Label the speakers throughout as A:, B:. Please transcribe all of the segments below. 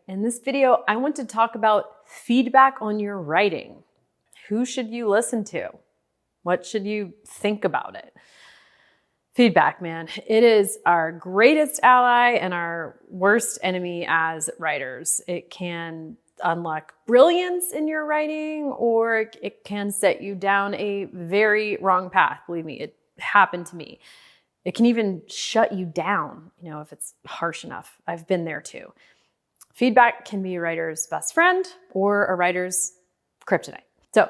A: In this video, I want to talk about feedback on your writing. Who should you listen to? What should you think about it? Feedback, man. It is our greatest ally and our worst enemy as writers. It can unlock brilliance in your writing, or it can set you down a very wrong path. Believe me, it happened to me. It can even shut you down, if it's harsh enough. I've been there too. Feedback can be a writer's best friend or a writer's kryptonite. So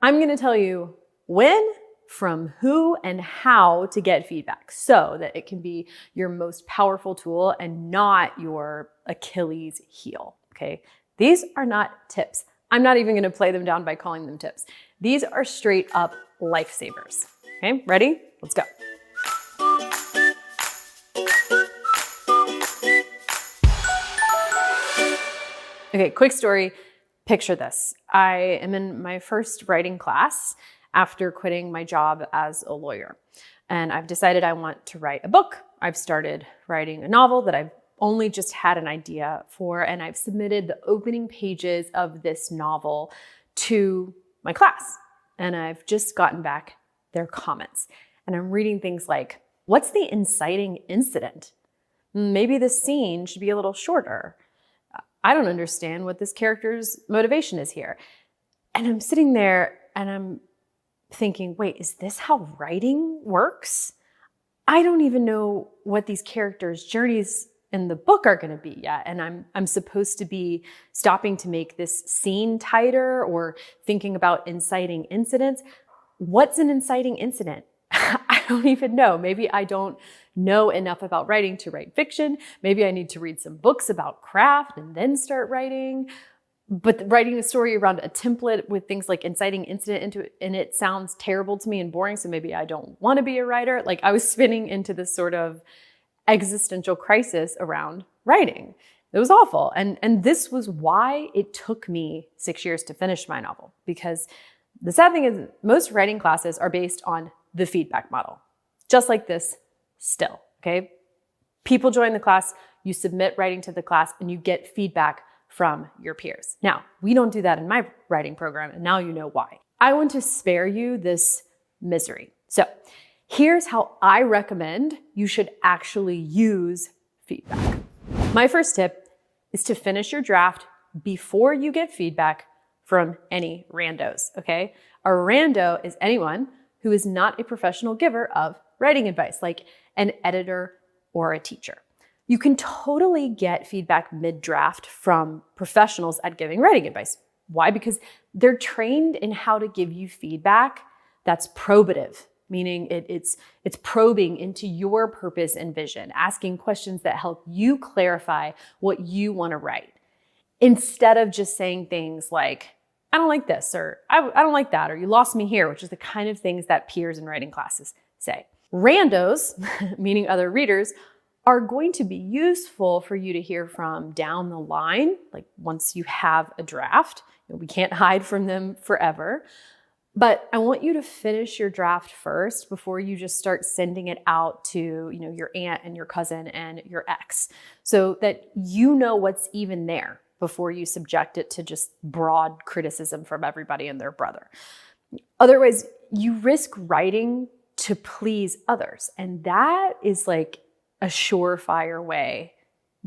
A: I'm going to tell you when, from who, and how to get feedback so that it can be your most powerful tool and not your Achilles heel, okay? These are not tips. I'm not even going to play them down by calling them tips. These are straight up lifesavers, okay? Ready? Let's go. Okay, quick story. Picture this. I am in my first writing class after quitting my job as a lawyer. And I've decided I want to write a book. I've started writing a novel that I've only just had an idea for, and I've submitted the opening pages of this novel to my class. And I've just gotten back their comments. And I'm reading things like, what's the inciting incident? Maybe the scene should be a little shorter. I don't understand what this character's motivation is here. And I'm sitting there and I'm thinking, wait, is this how writing works? I don't even know what these characters' journeys in the book are going to be yet. And I'm supposed to be stopping to make this scene tighter or thinking about inciting incidents. What's an inciting incident? I don't even know. Maybe I don't know enough about writing to write fiction. Maybe I need to read some books about craft and then start writing. But writing a story around a template with things like inciting incident into it, and it sounds terrible to me and boring, so maybe I don't want to be a writer. Like, I was spinning into this sort of existential crisis around writing. It was awful. And this was why it took me 6 years to finish my novel. Because the sad thing is most writing classes are based on the feedback model. Just like this still, okay? People join the class, you submit writing to the class, and you get feedback from your peers. Now, we don't do that in my writing program, and now you know why. I want to spare you this misery. So here's how I recommend you should actually use feedback. My first tip is to finish your draft before you get feedback from any randos, okay? A rando is anyone who is not a professional giver of writing advice, like an editor or a teacher. You can totally get feedback mid-draft from professionals at giving writing advice. Why? Because they're trained in how to give you feedback that's probative, meaning it's probing into your purpose and vision, asking questions that help you clarify what you want to write, instead of just saying things like, I don't like this, or I don't like that, or you lost me here, which is the kind of things that peers in writing classes say. Randos, meaning other readers, are going to be useful for you to hear from down the line, like once you have a draft. We can't hide from them forever. But I want you to finish your draft first before you just start sending it out to, your aunt and your cousin and your ex, so that you know what's even there before you subject it to just broad criticism from everybody and their brother. Otherwise, you risk writing to please others. And that is like a surefire way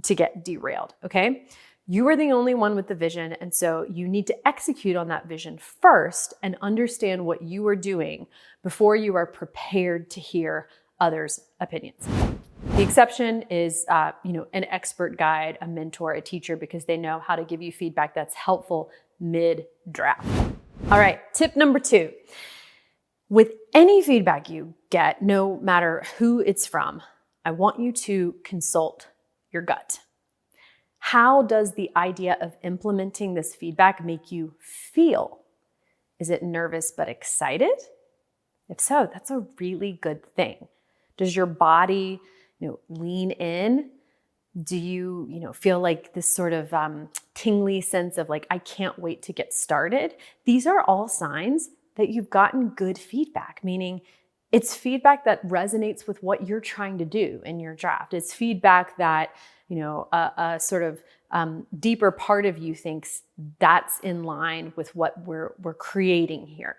A: to get derailed, okay? You are the only one with the vision, and so you need to execute on that vision first and understand what you are doing before you are prepared to hear others' opinions. The exception is, an expert guide, a mentor, a teacher, because they know how to give you feedback that's helpful mid-draft. All right, tip number 2. With any feedback you get, no matter who it's from, I want you to consult your gut. How does the idea of implementing this feedback make you feel? Is it nervous but excited? If so, that's a really good thing. Does your body lean in? Do you, feel like this sort of tingly sense of like, I can't wait to get started? These are all signs that you've gotten good feedback, meaning it's feedback that resonates with what you're trying to do in your draft. It's feedback that, a sort of deeper part of you thinks that's in line with what we're creating here.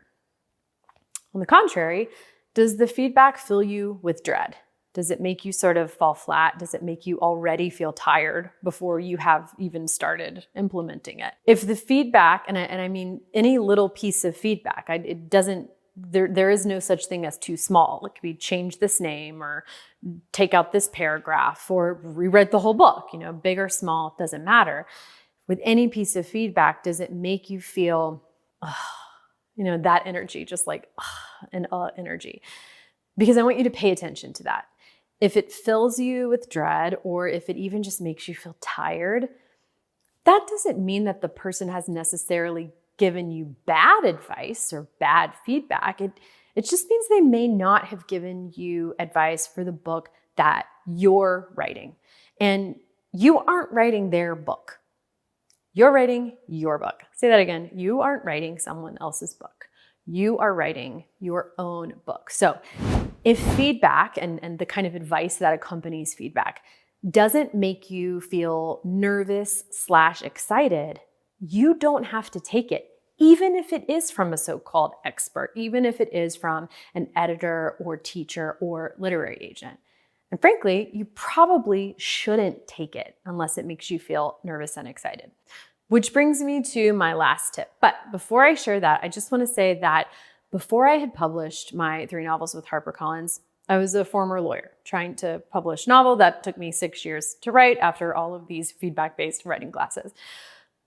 A: On the contrary, does the feedback fill you with dread? Does it make you sort of fall flat? Does it make you already feel tired before you have even started implementing it? If the feedback, and I mean any little piece of feedback, there is no such thing as too small. It could be change this name or take out this paragraph or rewrite the whole book, big or small, doesn't matter. With any piece of feedback, does it make you feel, that energy, just like energy? Because I want you to pay attention to that. If it fills you with dread, or if it even just makes you feel tired, that doesn't mean that the person has necessarily given you bad advice or bad feedback. It just means they may not have given you advice for the book that you're writing. And you aren't writing their book. You're writing your book. Say that again. You aren't writing someone else's book. You are writing your own book. So if feedback and the kind of advice that accompanies feedback doesn't make you feel nervous/excited, you don't have to take it, even if it is from a so-called expert, even if it is from an editor or teacher or literary agent. And frankly, you probably shouldn't take it unless it makes you feel nervous and excited. Which brings me to my last tip. But before I share that, I just want to say that before I had published my 3 novels with HarperCollins, I was a former lawyer trying to publish a novel that took me 6 years to write after all of these feedback-based writing classes.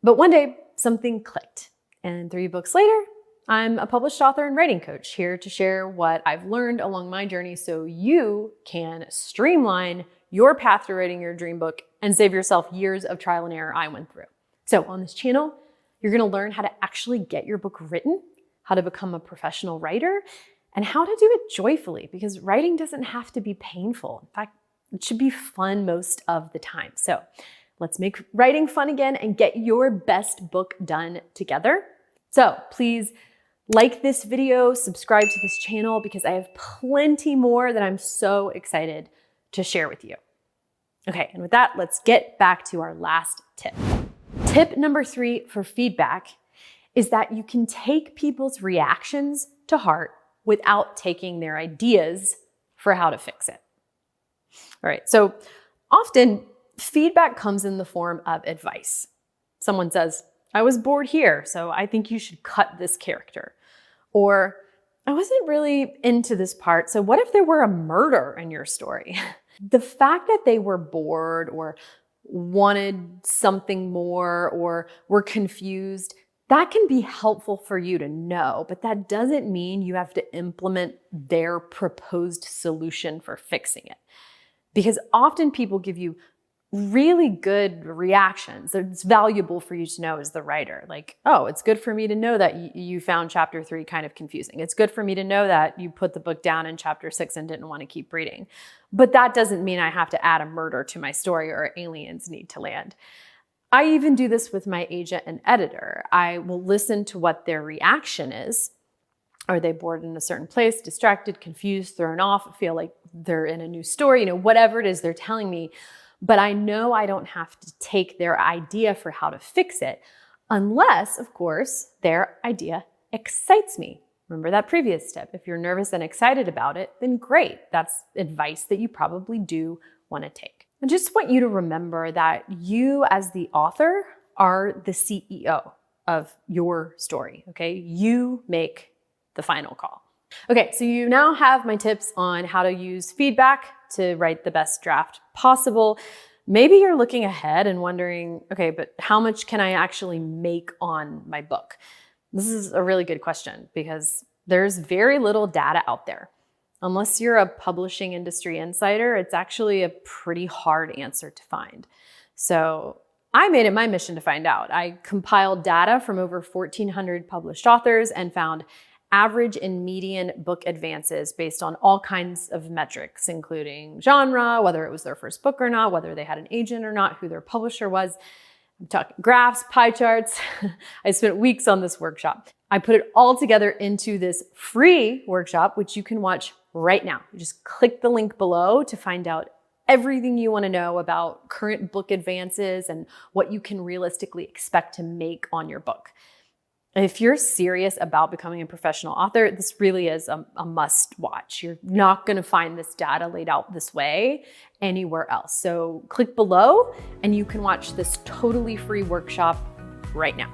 A: But one day, something clicked. And 3 books later, I'm a published author and writing coach here to share what I've learned along my journey so you can streamline your path to writing your dream book and save yourself years of trial and error I went through. So on this channel, you're going to learn how to actually get your book written, how to become a professional writer, and how to do it joyfully, because writing doesn't have to be painful. In fact, it should be fun most of the time. So let's make writing fun again and get your best book done together. So please like this video, subscribe to this channel, because I have plenty more that I'm so excited to share with you. Okay, and with that, let's get back to our last tip. Tip number 3 for feedback is that you can take people's reactions to heart without taking their ideas for how to fix it. All right, so often feedback comes in the form of advice. Someone says, I was bored here, so I think you should cut this character. Or, I wasn't really into this part, so what if there were a murder in your story? The fact that they were bored or wanted something more or were confused, that can be helpful for you to know, but that doesn't mean you have to implement their proposed solution for fixing it. Because often people give you really good reactions. It's valuable for you to know as the writer. Like, oh, it's good for me to know that you found chapter 3 kind of confusing. It's good for me to know that you put the book down in chapter 6 and didn't want to keep reading. But that doesn't mean I have to add a murder to my story or aliens need to land. I even do this with my agent and editor. I will listen to what their reaction is. Are they bored in a certain place, distracted, confused, thrown off, feel like they're in a new story, whatever it is they're telling me. But I know I don't have to take their idea for how to fix it unless, of course, their idea excites me. Remember that previous tip. If you're nervous and excited about it, then great. That's advice that you probably do want to take. I just want you to remember that you as the author are the CEO of your story, okay? You make the final call. Okay, so you now have my tips on how to use feedback to write the best draft possible. Maybe you're looking ahead and wondering, okay, but how much can I actually make on my book? This is a really good question because there's very little data out there. Unless you're a publishing industry insider, it's actually a pretty hard answer to find. So I made it my mission to find out. I compiled data from over 1,400 published authors and found average and median book advances based on all kinds of metrics, including genre, whether it was their first book or not, whether they had an agent or not, who their publisher was. I'm talking graphs, pie charts. I spent weeks on this workshop. I put it all together into this free workshop, which you can watch right now. You just click the link below to find out everything you want to know about current book advances and what you can realistically expect to make on your book. If you're serious about becoming a professional author, this really is a must watch. You're not going to find this data laid out this way anywhere else. So click below and you can watch this totally free workshop right now.